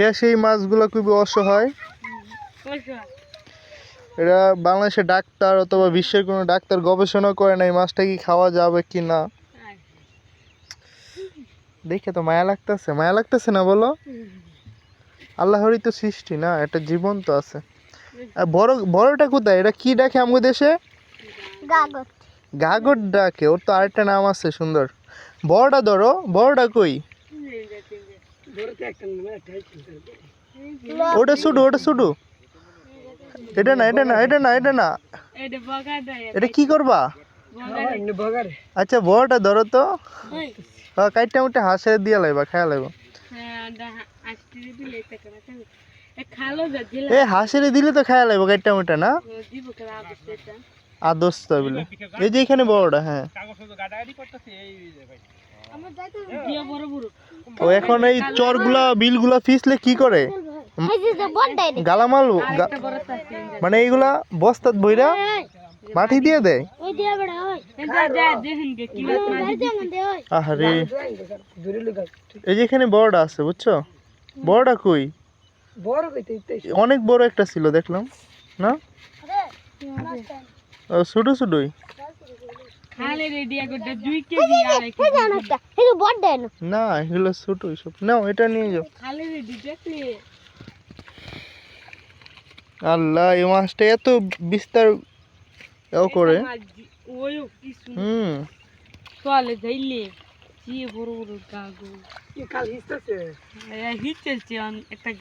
দেশে এই মাছগুলো খুবই অসহায়। এরা বাংলাদেশে ডাক্তার অথবা বিশ্বের কোনো ডাক্তার গবেষণা করে না এই মাছটা কি খাওয়া যাবে কি না। দেখে তো মায়া লাগতেছে না বলো? আল্লাহরই তো সৃষ্টি না, এটা জীবন তো আছে। আর বড়টা কোথায়? এটা কি ডাকে আমাদের দেশে? গাগর ডাকে। ওর তো আরেকটা নাম আছে সুন্দর। বড়টা ধরো, বড়টা কই? ওটা শুধু এটা না। এটা কি করবা? আচ্ছা বড়টা ধরো তো। কাইটটা মুটে হাঁসে দিয়ে লাইবা, খায়া লাইবা। এ হাঁসেরে দিলে তো খায়া লাইবা কাইটটা মুটে না। আদর্শ বলে এই যে এখানে বড়টা। হ্যাঁ ও এখন এই চরগুলা বিলগুলা ফিসলে কি করে? গালামাল মানে এইগুলা বস্তাত বইরা মাটি দিয়ে দেয়। আহারে এই যে এখানে বড়টা আছে বুঝছো? বড়টা কই? অনেক বড় একটা ছিল দেখলাম না? ছোটই। না এগুলো ছোটই সব। নাও এটা নিয়ে যাও। আল্লাহ এই মাছটা এত বিস্তার করে। একটা